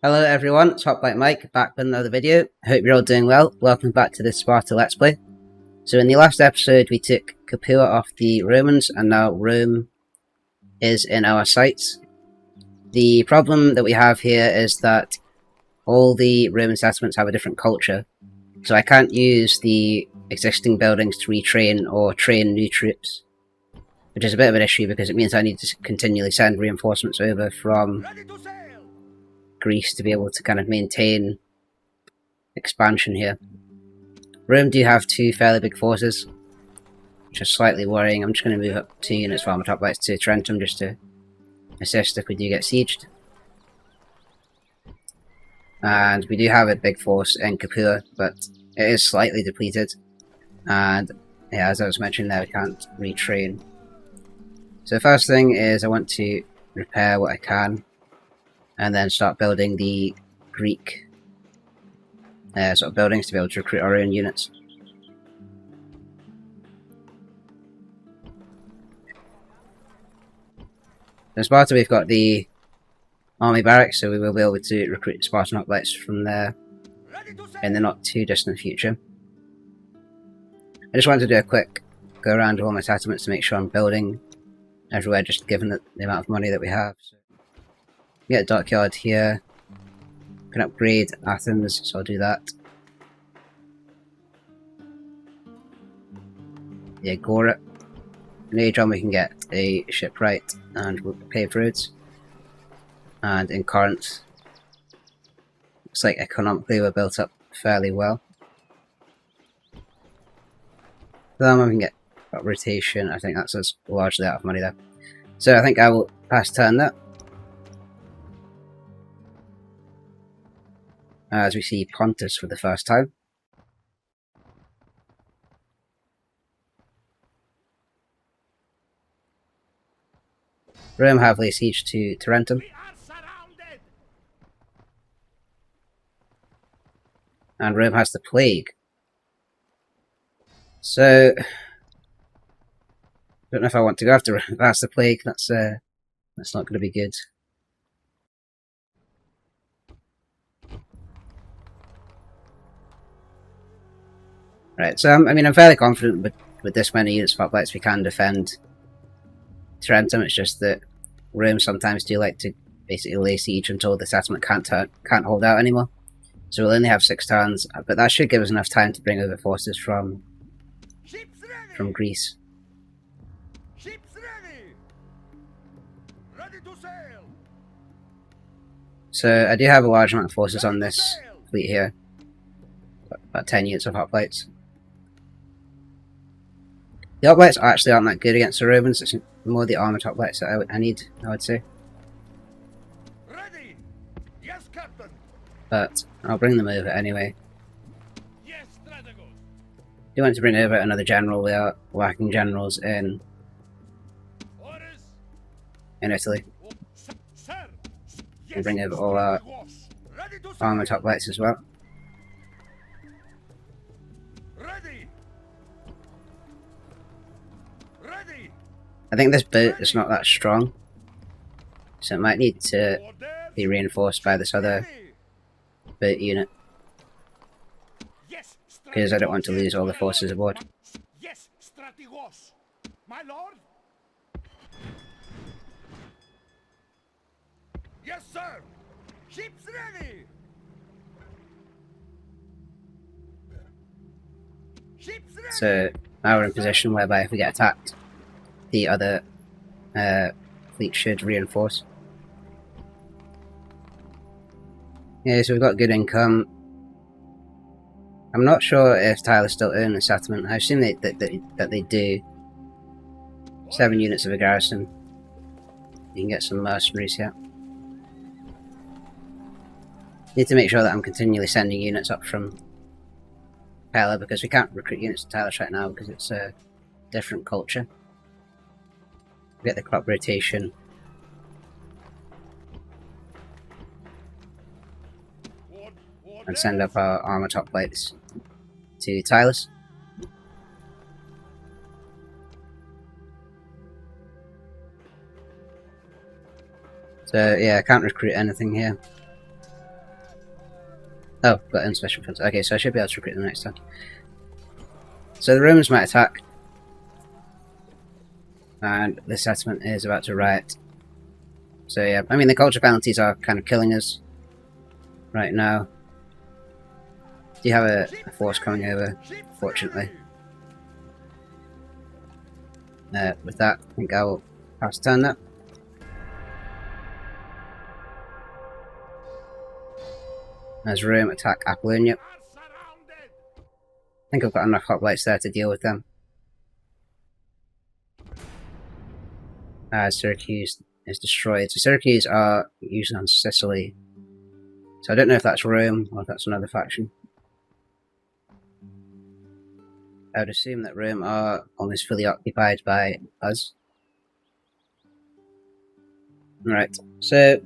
Hello everyone, it's Hoplite Mike back with another video. I hope you're all doing well. Welcome back to this Sparta Let's Play. So in the last episode we took Capua off the Romans and now Rome is in our sights. The problem that we have here is that all the Roman settlements have a different culture, so I can't use the existing buildings to retrain or train new troops, which is a bit of an issue because it means I need to continually send reinforcements over from Greece to be able to kind of maintain expansion here. Rome do have two fairly big forces, which is slightly worrying. I'm just going to move up 2 units from the hoplites to Tarentum just to assist if we do get sieged. And we do have a big force in Capua, but it is slightly depleted. And yeah, as I was mentioning there, we can't retrain. So the first thing is I want to repair what I can, and then start building the Greek sort of buildings to be able to recruit our own units. In Sparta we've got the army barracks, so we will be able to recruit Spartan hoplites from there in the not too distant future. I just wanted to do a quick go around of all my settlements to make sure I'm building everywhere, just given the amount of money that we have. So get a dockyard here. Can upgrade Athens, so I'll do that. The Agora. In Adrian we can get a shipwright and paved roads. And in Corinth, looks like economically we're built up fairly well. Then we can get rotation. I think that's us largely out of money there. So I think I will pass turn that. As we see Pontus for the first time. Rome have laid siege to Tarentum. And Rome has the plague. So I don't know if I want to go after Rome. If that's the plague, that's not going to be good. Right, so I mean, I'm fairly confident with this many units of hoplites we can defend Tarentum. It's just that Rome sometimes do like to basically lay siege until the settlement can't hold out anymore. So we'll only have 6 turns, but that should give us enough time to bring over forces from Greece. So I do have a large amount of forces on this fleet here, about 10 units of hoplites. The hoplites actually aren't that good against the Romans. It's more the armoured hoplites that I need, I would say. Ready. Yes, Captain. But I'll bring them over anyway. Yes, Strategos. Do want to bring over another general. We are lacking generals in Italy. Sir. And bring over all our armoured hoplites as well. Ready. Ready. I think this boat is not that strong, so it might need to be reinforced by this other boat unit, because I don't want to lose all the forces aboard. Yes, Strategos. My lord. Yes, sir. Ships ready. Ships ready. So now we're in position whereby if we get attacked, the other fleet should reinforce. Yeah, so we've got good income. I'm not sure if Tyler still own the settlement. I assume that they do. 7 units of a garrison. You can get some mercenaries here. Need to make sure that I'm continually sending units up from Pella, because we can't recruit units to Tyler right now because it's a different culture. Get the crop rotation. And send up our armor top plates to Tylus. So yeah, I can't recruit anything here. Oh, got insufficient funds. Okay, so I should be able to recruit them next time. So the Romans might attack. And the settlement is about to riot. So yeah, I mean the culture penalties are kind of killing us right now. Do you have a force coming over, fortunately? With that, I think I will pass turn that. As Rome attack Apollonia. I think I've got enough hoplites there to deal with them. Syracuse is destroyed. So Syracuse are usually on Sicily. So I don't know if that's Rome or if that's another faction. I would assume that Rome are almost fully occupied by us. Right, so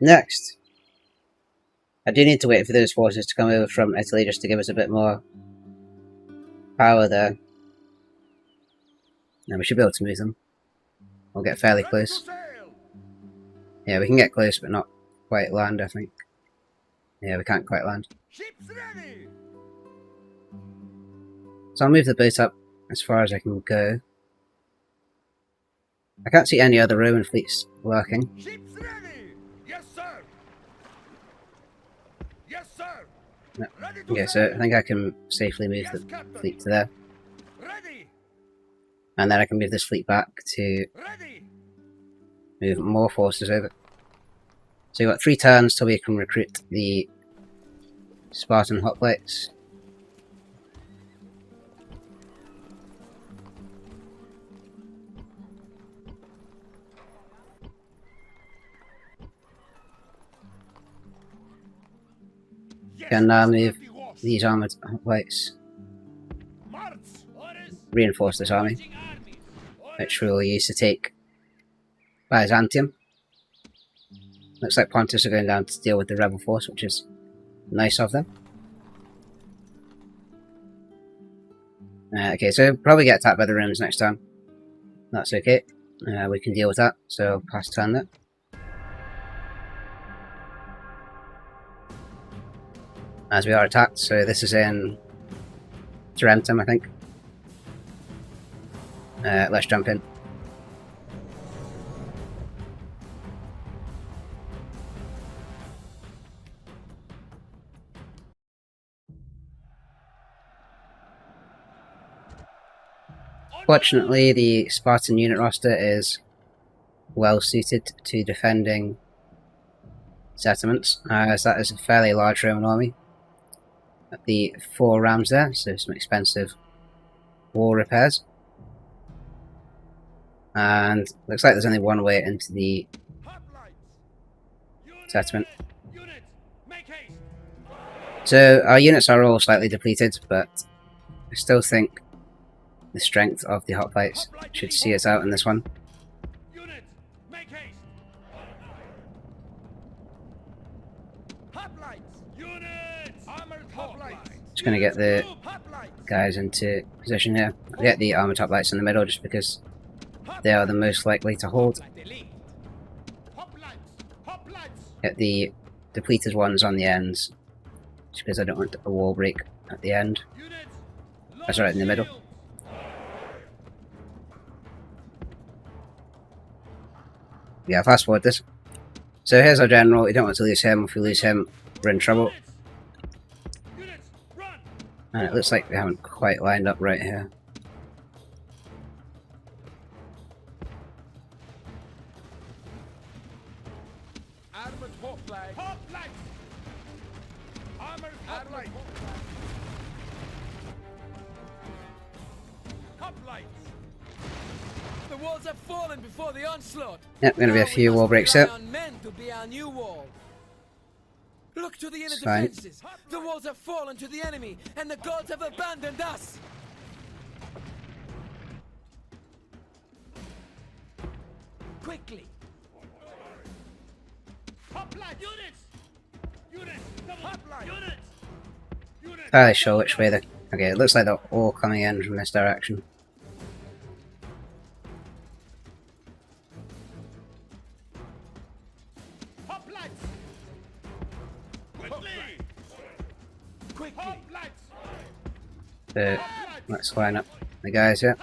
next, I do need to wait for those forces to come over from Italy just to give us a bit more power there. And we should be able to move them. We'll get fairly close. Yeah, we can get close but not quite land, I think. Yeah, we can't quite land. So I'll move the boat up as far as I can go. I can't see any other Roman fleets working. Ships ready! Yes, sir! Yes, sir! No. Ready to Okay, so sail! I think I can safely move Yes, the Captain! fleet to there. Ready! And then I can move this fleet back to Ready! move more forces over. So we've got 3 turns till we can recruit the Spartan hoplites. Yes, Can now move Strategos! these armoured hoplites, March! Orders! reinforce this army, Marching armies! which we will use to take Byzantium. Looks like Pontus are going down to deal with the rebel force, which is nice of them. Okay, so probably get attacked by the Romans next time. That's okay. We can deal with that, so pass turn that. As we are attacked, so this is in Tarentum, I think. Let's jump in. Fortunately, the Spartan unit roster is well suited to defending settlements, as that is a fairly large Roman army. At the 4 rams there, so some expensive wall repairs. And looks like there's only one way into the settlement. So our units are all slightly depleted, but I still think the strength of the hoplites should see us out in this one. Just going to get the guys into position here. I'll get the armoured hoplites in the middle just because they are the most likely to hold. Get the depleted ones on the ends, just because I don't want a wall break at the end. That's right in the middle. Yeah, fast forward this. So here's our general. We don't want to lose him. If we lose him, we're in trouble. And it looks like we haven't quite lined up right here. Armored hoplite! Hoplite! Armored hoplite! Hoplites! The walls have fallen before the onslaught. Yep, going to be a few wall breaks here. Look to the inner It's fine. defenses. The walls have fallen to the enemy, and the gods have abandoned us. Quickly. Hoplite! Units! Units! Hoplite! Units! Units! Fairly sure which way they're... Okay, it looks like they're all coming in from this direction. Hoplites! Quickly! quickly. Hoplites! So let's line up the guys here.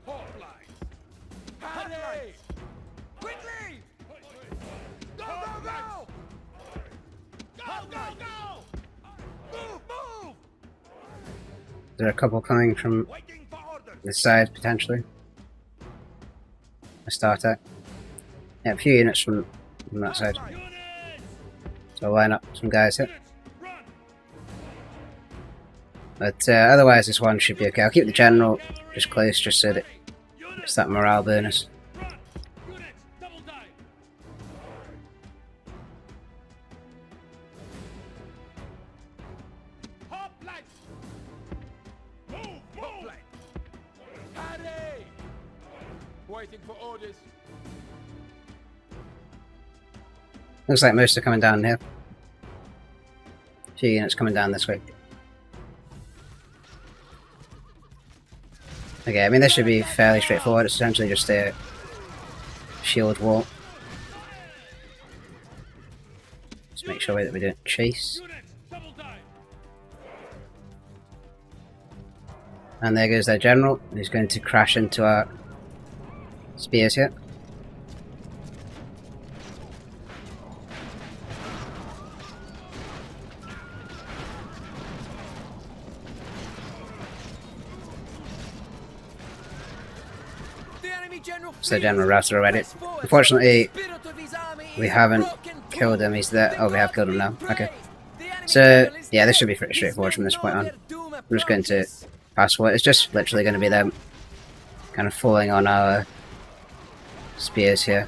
Hoplites! Hurry! Quickly! Go, go, go! Go, go, go! Move, move! There are a couple coming from Waiting for orders. this side potentially. A starter. Yeah, a few units from that side. Units! So line up some guys here. Units! Run! But otherwise this one should be okay. I'll keep the general just close just so that Units! it's that morale bonus. Run! Units! Double time! Hoplites! Move! Move! Hurry! Waiting for orders. Looks like most are coming down here. A few units coming down this way. Okay, I mean this should be fairly straightforward. It's essentially just a shield wall. Just make sure that we don't chase. Units! Double time! And there goes their general, who's going to crash into our spears here. So General Router already. Unfortunately, we haven't killed him. He's there. Oh, we have killed him now. Okay. So yeah, this should be pretty straightforward from this point on. I'm just going to pass forward. It's just literally going to be them kind of falling on our spears here.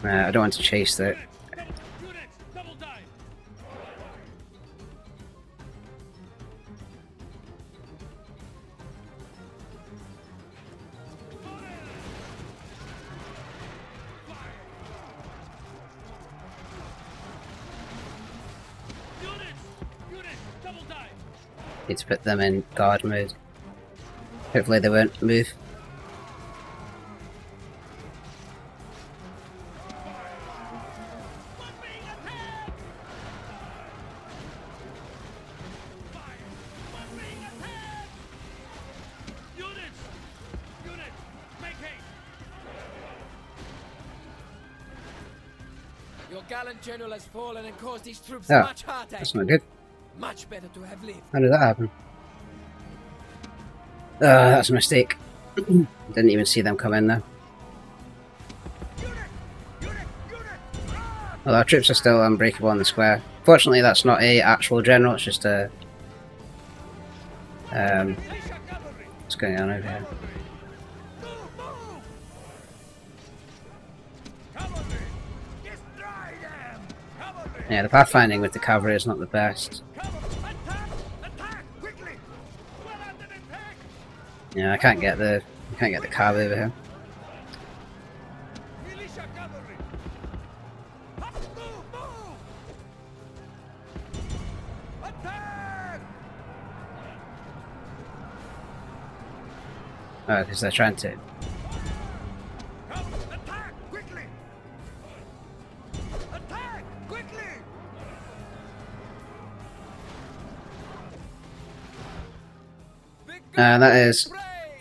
I don't want to chase though. Units! Double time! Units! Units! Double time! Need to put them in guard mode. Hopefully they won't move. Units! Units! Make haste! Your gallant general has fallen and caused these troops Oh, much heartache. that's not good. Much better to have lived. How did that happen? That's a mistake. Didn't even see them come in there. Well, our troops are still unbreakable on the square. Fortunately, that's not a actual general. It's just a what's going on over here? Yeah, the pathfinding with the cavalry is not the best. Yeah, I can't get the cav over here. Oh, because they're trying to. That is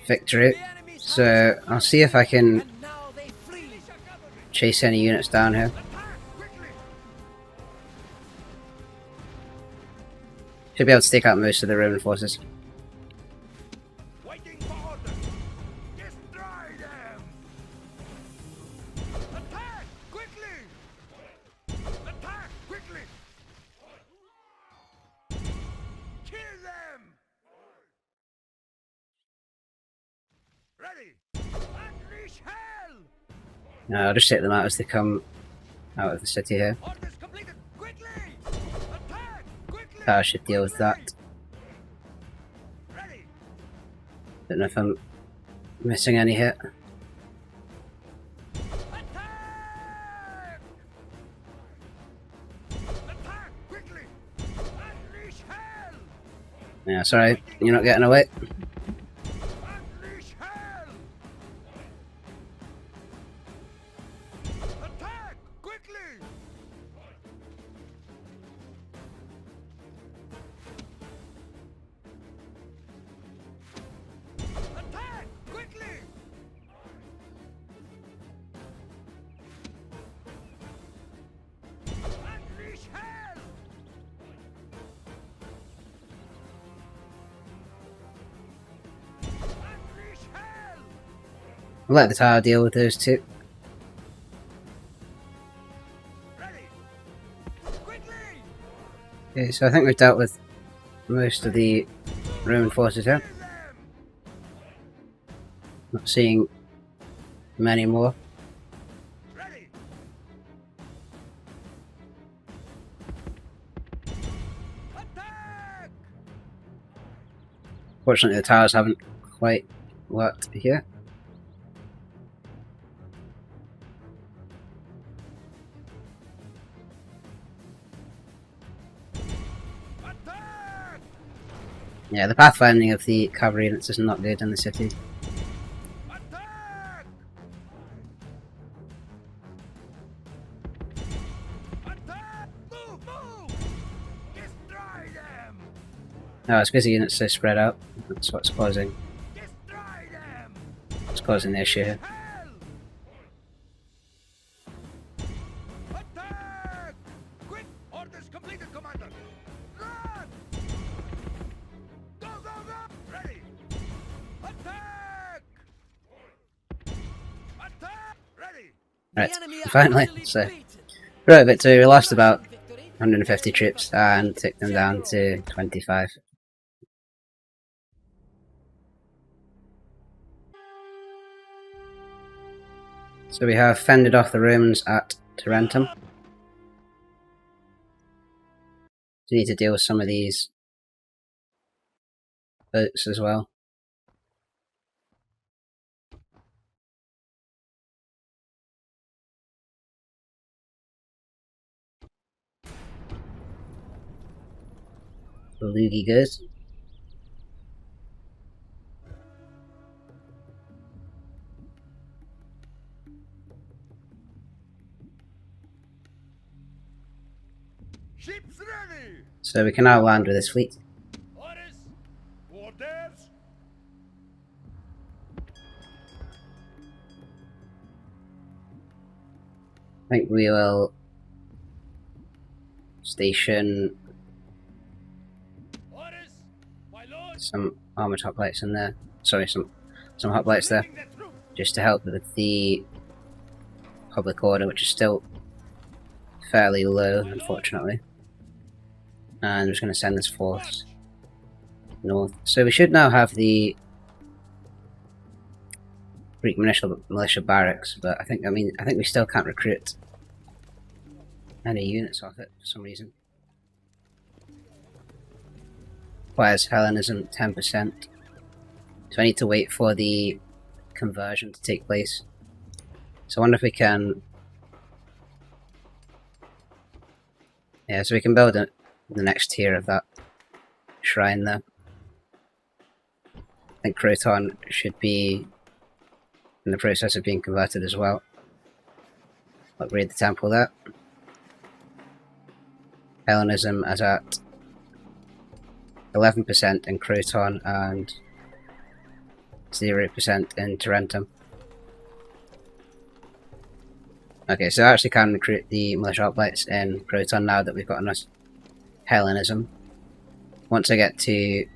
victory. So I'll see if I can And now they flee. chase any units down here. Should be able to take out most of the Roman forces. Waiting for orders. Destroy them. Attack quickly. Attack quickly. Kill them. Ready. Unleash hell. No, I'll just take them out as they come out of the city here. Orders completed. Quickly. Attack quickly. I should deal with that. Ready. Don't know if I'm missing any hit. Attack! Attack quickly! Unleash hell! Yeah, sorry, you're not getting away. Unleash hell! Attack We'll let the tower deal with those two. Ready. Quickly. Okay, so I think we've dealt with most of the Roman forces here. Kill them. Not seeing many more. Ready. Attack. Fortunately, the towers haven't quite worked here. Attack. Yeah, the pathfinding of the cavalry units is not good in the city. Attack. Attack. Move. Move. Destroy them. No, it's because the units are spread out. That's what's causing Destroy them. the issue here. Hell. Attack. Quick. Orders completed, Commander. Run. Go, go, go. Ready. Attack. Attack. Ready. Right, The enemy are finally, utterly so defeated. right, victory. We lost about Victory. 150 troops and took them down to 25. So we have fended off the Romans at Tarentum. We need to deal with some of these boats as well. The Lugi goes. Ships ready. So we can now land with this fleet. Orders. Orders. I think we will station Orders. My lord. some armoured hoplites in there. Sorry, some hoplites there, Leading the troops. just to help with the public order, which is still fairly low, unfortunately. And I'm just going to send this force north. So we should now have the Greek militia barracks, but I think we still can't recruit any units off it for some reason. Requires Hellenism 10%. So I need to wait for the conversion to take place. So I wonder if we can... Yeah, so we can build the next tier of that shrine there. I think Croton should be in the process of being converted as well. Upgrade the temple there. Hellenism is at 11% in Croton and 0% in Tarentum. Okay, so I actually can recruit the militia hoplites in Croton now that we've got enough Hellenism. Once I get to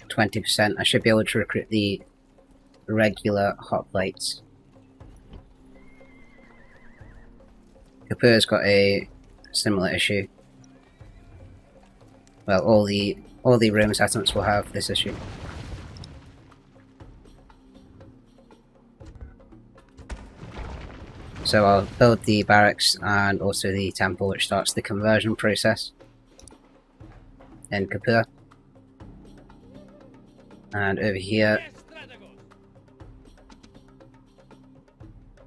20%, I should be able to recruit the regular hoplites. Capur's got a similar issue. Well, all the Roman settlements will have this issue. So I'll build the barracks and also the temple, which starts the conversion process in Capur. And over here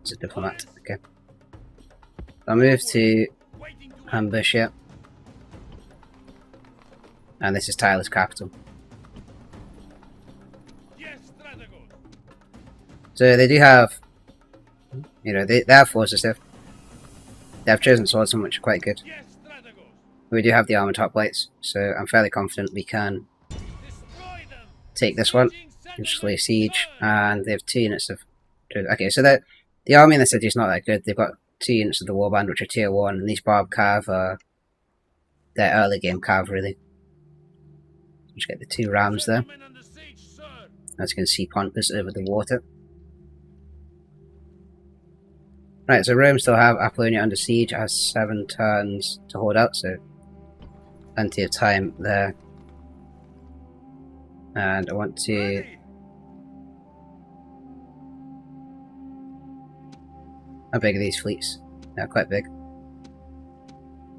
is a diplomat. Okay. I'll move to ambush here. And this is Tyler's capital. So they do have, you know, they have forces there. They have chosen swordsmen, which are quite good. We do have the armoured hoplites, so I'm fairly confident we can take this one. Just lay siege, and they have 2 units of... Okay, so the army in the city is not that good. They've got 2 units of the warband, which are tier 1, and these barb cav are their early game cav, really. Just get the 2 rams there. As you can see, Pompous over the water. Right, so Rome still have Apollonia under siege, has 7 turns to hold out, so plenty of time there. And I want to... Ready. How big are these fleets? They're quite big.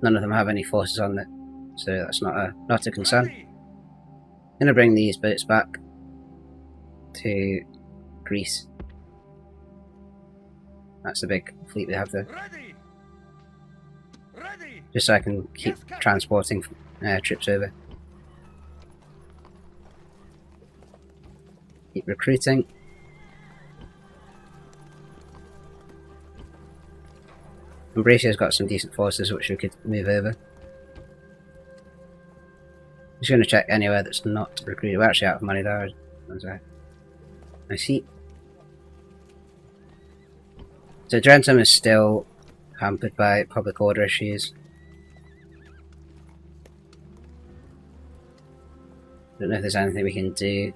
None of them have any forces on it, so that's not a concern. Ready. I'm going to bring these boats back to Greece. That's a big fleet we have there. Ready. Ready. Just so I can keep Yes, Captain. transporting troops over. Keep recruiting. And Bratio's got some decent forces which we could move over. Just going to check anywhere that's not recruited. We're actually out of money there. I see. So Tarentum is still hampered by public order issues. Don't know if there's anything we can do.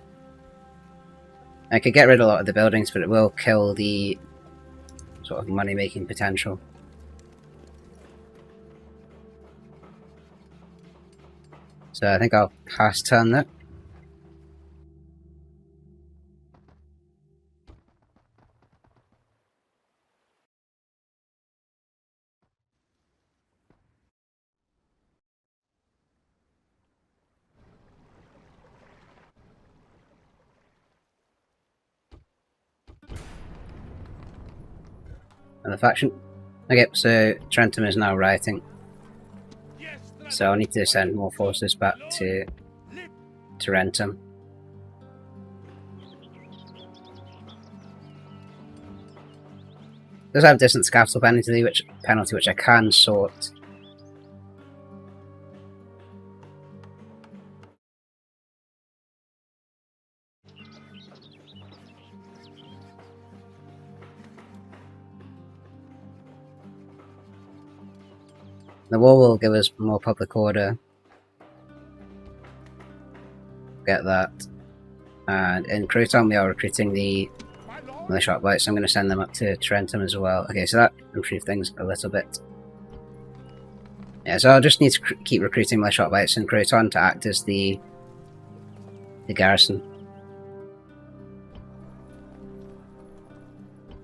I could get rid of a lot of the buildings, but it will kill the sort of money-making potential. So I think I'll pass turn that. Another faction. Okay, so Tarentum is now rioting. Yes, So I'll need to send more forces back to Tarentum. Does have distance capital penalty, which I can sort. The war will give us more public order. Get that. And in Croton we are recruiting the my lord. militia hoplites, so I'm going to send them up to Tarentum as well. Okay, so that improved things a little bit. Yeah, so I'll just need to keep recruiting militia hoplites in Croton to act as the garrison.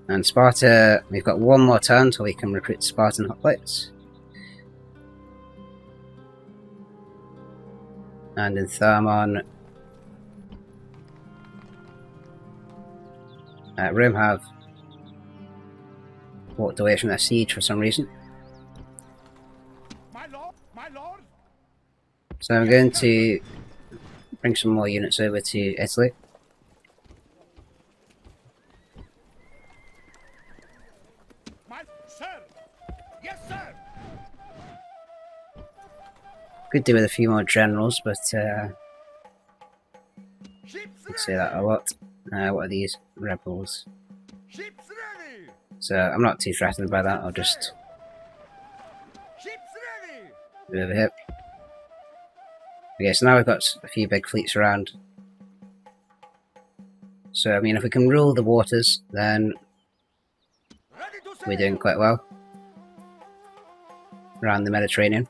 And Sparta, we've got one more turn till we can recruit Spartan hoplites. And in Thermon, Rome have walked away from their siege for some reason. My lord. My lord. So I'm going to bring some more units over to Italy. My sir. Yes, sir. Could do with a few more generals, but Ships I'd say that a lot. What are these? Rebels. Ships ready. So I'm not too threatened by that, I'll just Ships ready. move over here. Okay, so now we've got a few big fleets around. So I mean, if we can rule the waters, then Ready to sail. we're doing quite well around the Mediterranean.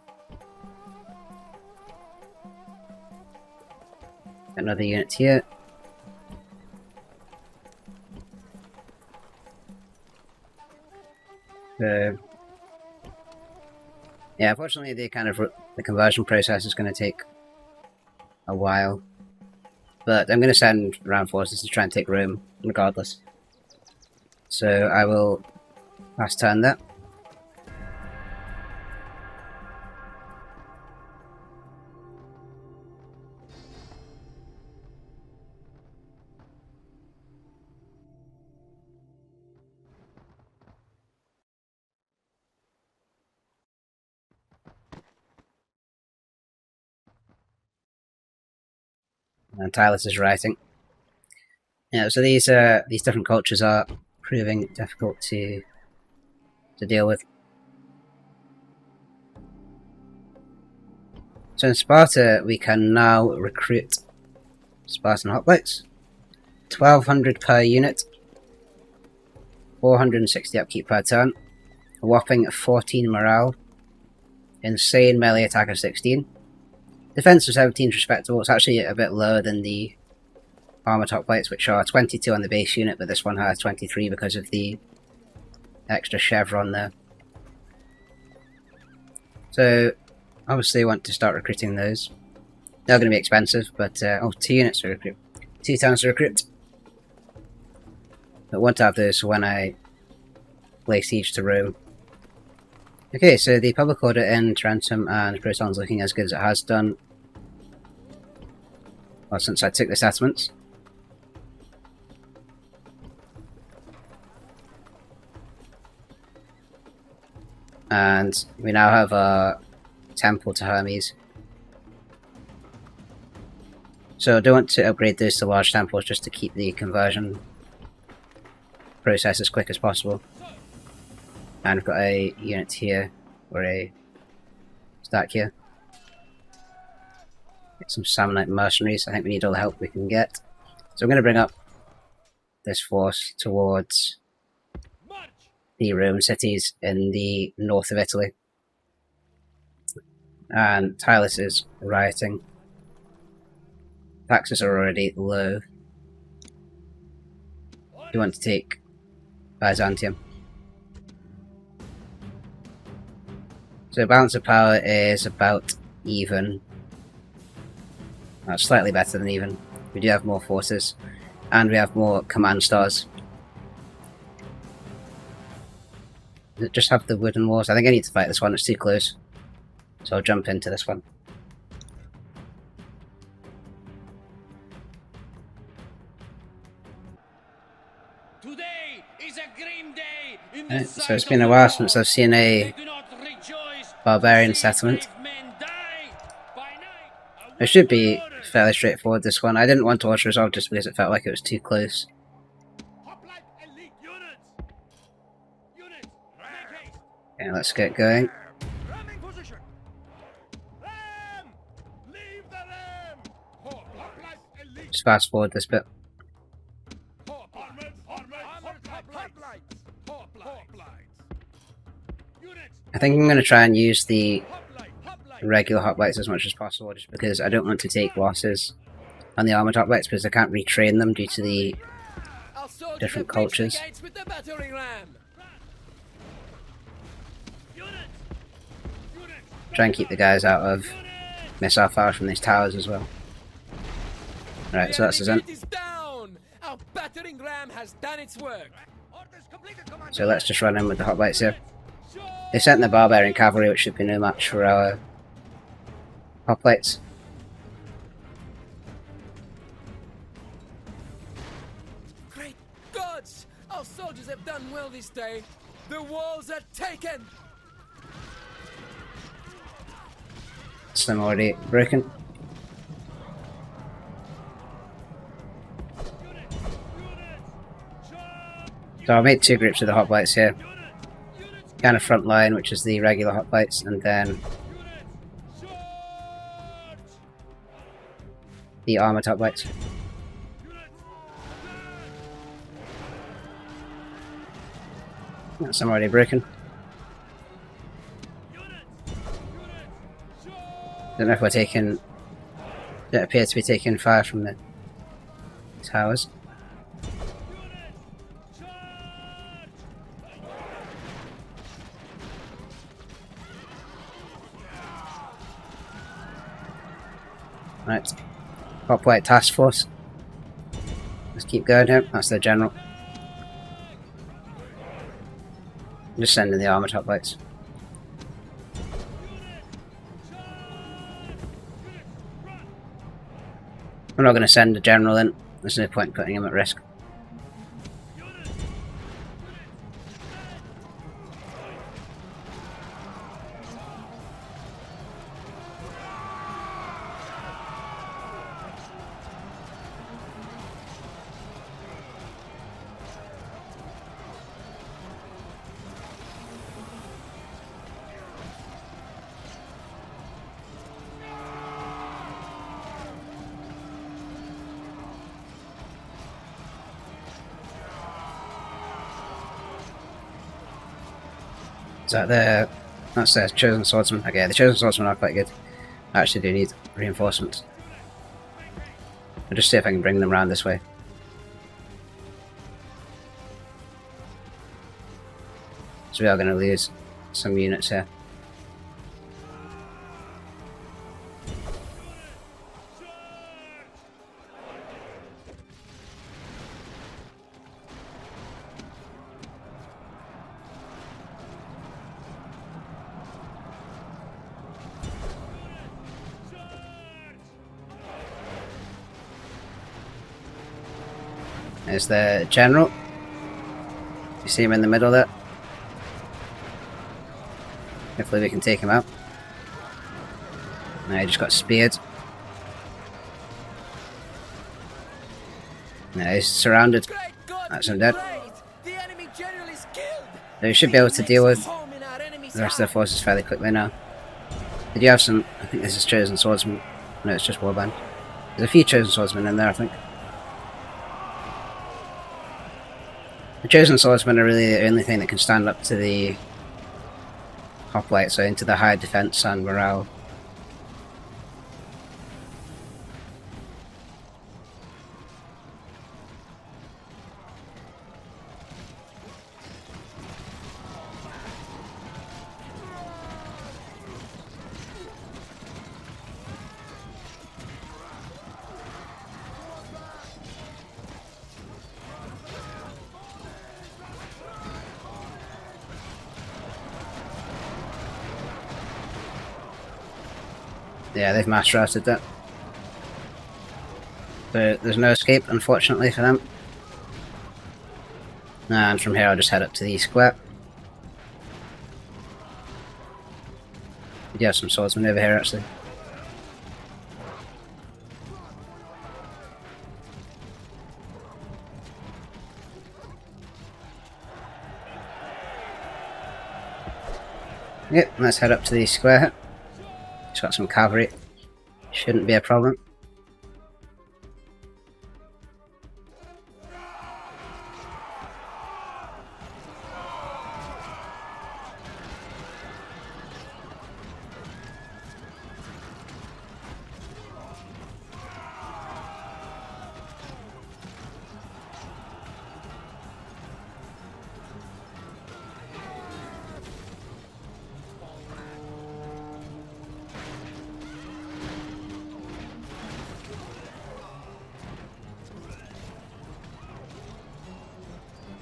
Another unit here. So, yeah, unfortunately, the conversion process is going to take a while, but I'm going to send round forces to try and take Rome, regardless. So I will pass turn that. And Tylus is writing. Yeah, so these different cultures are proving difficult to deal with. So in Sparta, we can now recruit Spartan hoplites. 1200 per unit, 460 upkeep per turn. a whopping 14 morale, insane melee attack of 16, defense of 17 is respectable. It's actually a bit lower than the armor top plates, which are 22 on the base unit, but this one has 23 because of the extra chevron there. So obviously I want to start recruiting those. They're going to be expensive, but 2 units to recruit, 2 towns to recruit. But I want to have those when I lay siege to Rome. Okay, so the public order in Tarentum and Proton is looking as good as it has done. Well, since I took the settlements. And we now have a temple to Hermes. So I do want to upgrade those to large temples just to keep the conversion process as quick as possible. And we've got a unit here, or a stack here. Get some Samnite mercenaries. I think we need all the help we can get. So I'm going to bring up this force towards the Roman cities in the north of Italy. And Tylus is rioting. Taxes are already low. We want to take Byzantium. So balance of power is about even. That's slightly better than even. We do have more forces, and we have more command stars. Does it just have the wooden walls? I think I need to fight this one, it's too close. So I'll jump into this one. Today is a grim day in the So it's been a while since I've seen a barbarian settlement. It should be fairly straightforward, this one. I didn't want to watch resolve just because it felt like it was too close. Okay, let's get going. Just fast forward this bit. I think I'm going to try and use the regular hoplites as much as possible, just because I don't want to take losses on the armor hoplites because I can't retrain them due to the different cultures. Try and keep the guys out of missile fire from these towers as well. Right, so that's the zone. So let's just run in with the hoplites here. They sent the barbarian cavalry, which should be no match for our hoplites. Great gods! Our soldiers have done well this day. The walls are taken. Some already broken. So I made 2 groups of the hoplites here. Kind of front line, which is the regular hoplites, and then the armored hoplites. Some already broken. Don't know if we're taking. Don't appear to be taking fire from the towers. Right, hoplite task force. Let's keep going here. That's the general. Just sending the armored hoplites. I'm not going to send the general in. There's no point putting him at risk. that the... That's the Chosen Swordsman. Okay, the Chosen Swordsman are quite good. I actually do need reinforcements. I'll just see if I can bring them around this way. So we are going to lose some units here. There's the general. You see him in the middle there. Hopefully we can take him out. No, he just got speared. No, he's surrounded. That's him dead. So we should be able to deal with the rest of the forces fairly quickly now. Did you have some... I think this is Chosen Swordsman. No, it's just Warband. There's a few Chosen Swordsmen in there, I think. The Chosen Swordsmen are really the only thing that can stand up to the hoplites, so into the high defense and morale. Yeah, they've mass routed that. But there's no escape, unfortunately, for them. And from here I'll just head up to the square. We do have some swordsmen over here, actually. Yep, let's head up to the square. Just got some cavalry. Shouldn't be a problem.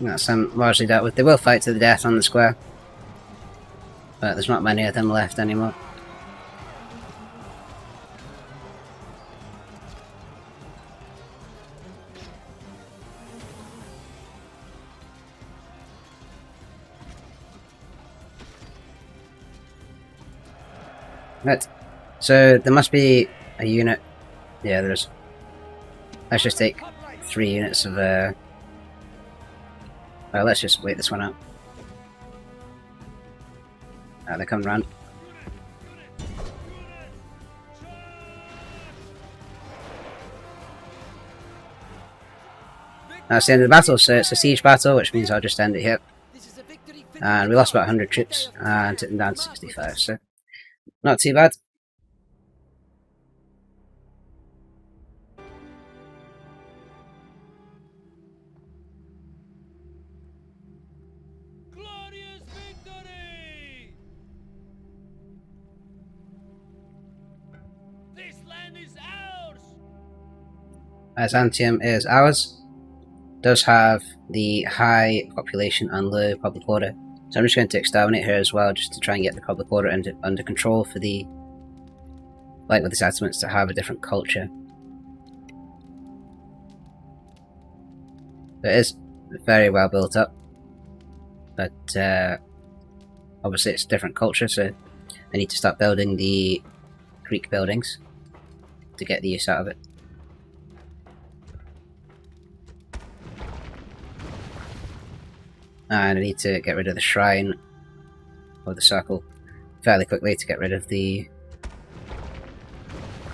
That's largely dealt with. They will fight to the death on the square, but there's not many of them left anymore. Right, so there must be a unit. Yeah, there is. Let's just take 3 units of well, let's just wait this one out. They're coming round. That's the end of the battle, so it's a siege battle, which means I'll just end it here. And we lost about 100 troops and took them down to 65, so not too bad. Byzantium is ours. Does have the high population and low public order. So I'm just going to exterminate her as well, just to try and get the public order under control for the... like with the settlements to have a different culture. It is very well built up. But obviously it's a different culture, so I need to start building the Greek buildings to get the use out of it. And I need to get rid of the shrine or the circle fairly quickly to get rid of the...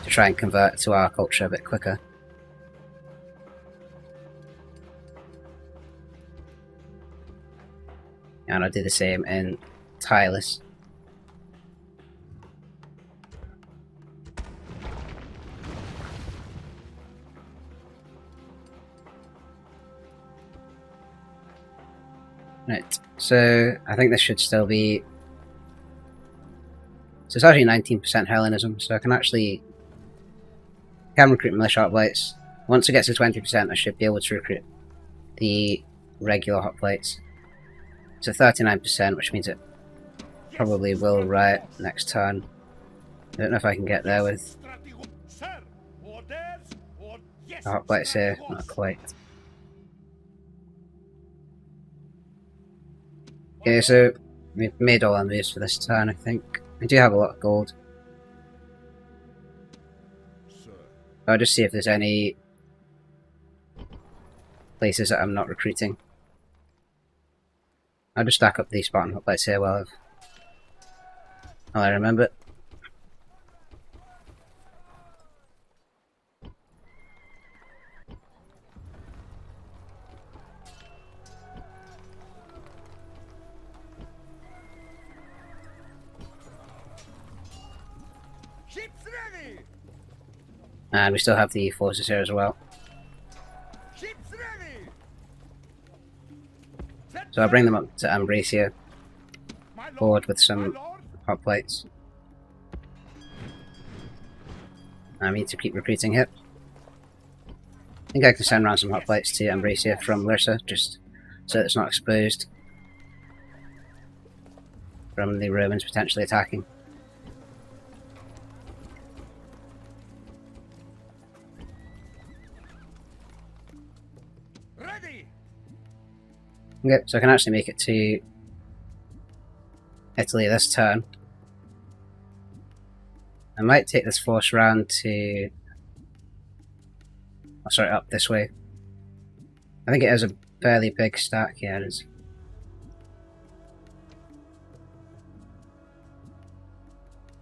to try and convert to our culture a bit quicker. And I'll do the same in tireless. Right, so I think this should still be... So it's actually 19% Hellenism, so I can actually... can recruit militia hoplites. Once it gets to 20%, I should be able to recruit the regular hoplites. So 39%, which means it probably will riot next turn. I don't know if I can get there with the hoplites here, not quite. Okay, so we've made all our moves for this turn, I think. We do have a lot of gold. I'll just see if there's any places that I'm not recruiting. I'll just stack up these Spartan hoplites here while I remember it. Ships ready! And we still have the forces here as well. Ships ready! So I'll bring them up to Ambracia, My lord, forward with some my lord. hoplites. I need to keep recruiting here. I think I can send around some hoplites to Ambracia from Lursa, just so it's not exposed from the Romans potentially attacking. Ready! Okay, so I can actually make it to Italy this turn. I might take this force round to... oh, sorry, up this way. I think it has a fairly big stack, yeah it is.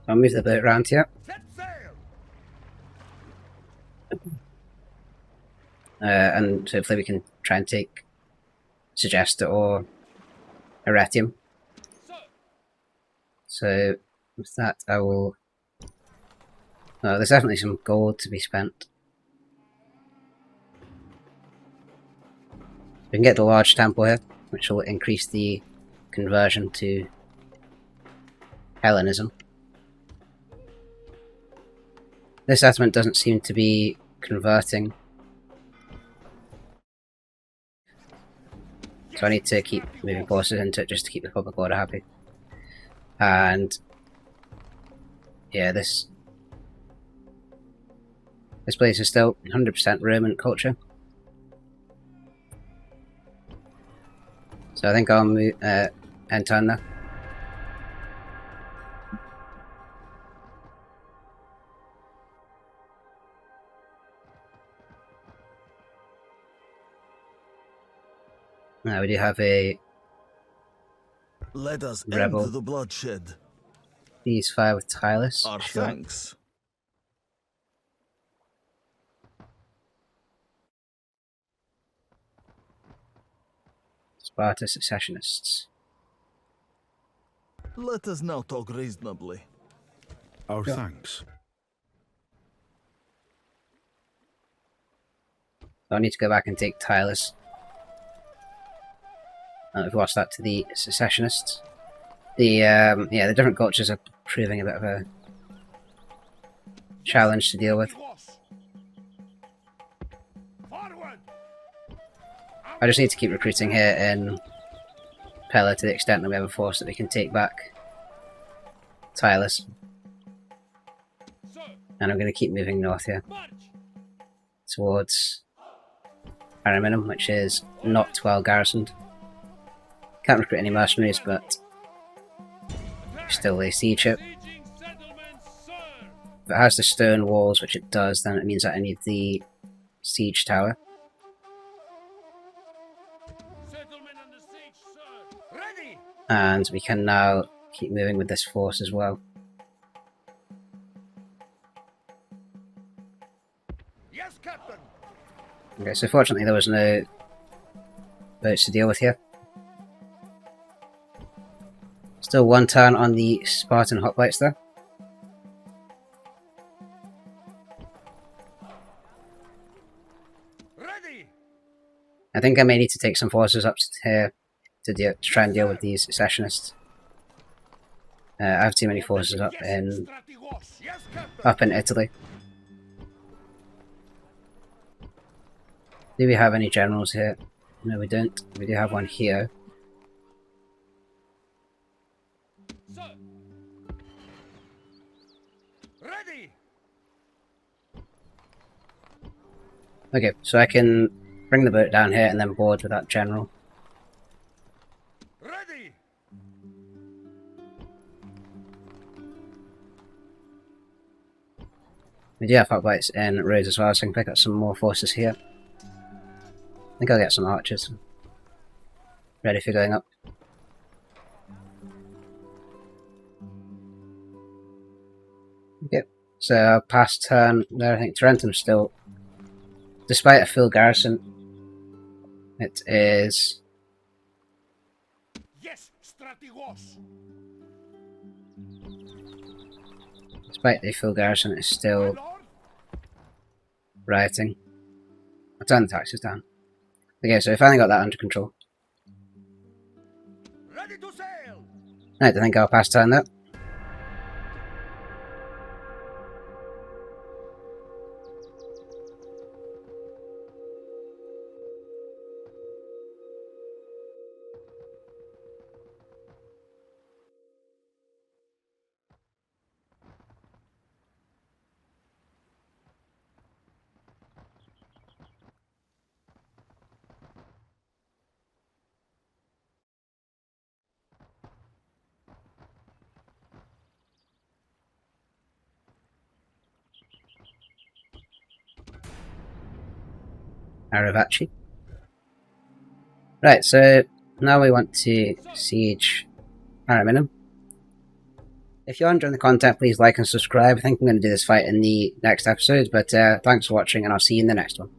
I'll move the boat round here. Set sail! And hopefully we can try and take Segesta or Arretium. So with that I will... oh, there's definitely some gold to be spent. We can get the large temple here, which will increase the conversion to Hellenism. This settlement doesn't seem to be converting, so I need to keep moving forces into it just to keep the public order happy. And yeah, this place is still 100% Roman culture. So I think I'll move, end turn there. Now we do have a Let us Rebel. end the bloodshed. ceasefire with Tylus. Our Sure. thanks. Sparta secessionists. Let us now talk reasonably. Our Yeah. thanks. So I need to go back and take Tylus. We've lost that to the secessionists. The different cultures are proving a bit of a challenge to deal with. Forward! I just need to keep recruiting here in Pella to the extent that we have a force that we can take back Tylus. Sir, And I'm going to keep moving north here march! towards Ariminum, which is not well garrisoned. Can't recruit any mercenaries, but still lay siege it. Sieging settlements, sir! If it has the stone walls, which it does, then it means that I need the siege tower. Settlement under siege, sir! Ready! And we can now keep moving with this force as well. Yes, Captain! Okay, so fortunately there was no boats to deal with here. Still 1 turn on the Spartan hoplites there. Ready! I think I may need to take some forces up here to try and deal with these secessionists. I have too many forces up in Yes, Captain. Italy. Do we have any generals here? No, we don't. We do have one here. Sir. Ready! Okay, so I can bring the boat down here and then board with that general. Ready! We do have hoplites in Rhodes as well, so I can pick up some more forces here. I think I'll get some archers ready for going up. Okay, so past turn there, I think Tarentum's still, despite a full garrison, it is. Yes, strategos! Despite the full garrison, it's My still lord? rioting. I'll turn the taxes down. Okay, so we finally got that under control. Ready to sail! Right, I think I'll pass turn that. Aravachi. Right, so now we want to siege Ariminum. If you're enjoying the content, please like and subscribe. I think I'm going to do this fight in the next episode, but thanks for watching and I'll see you in the next one.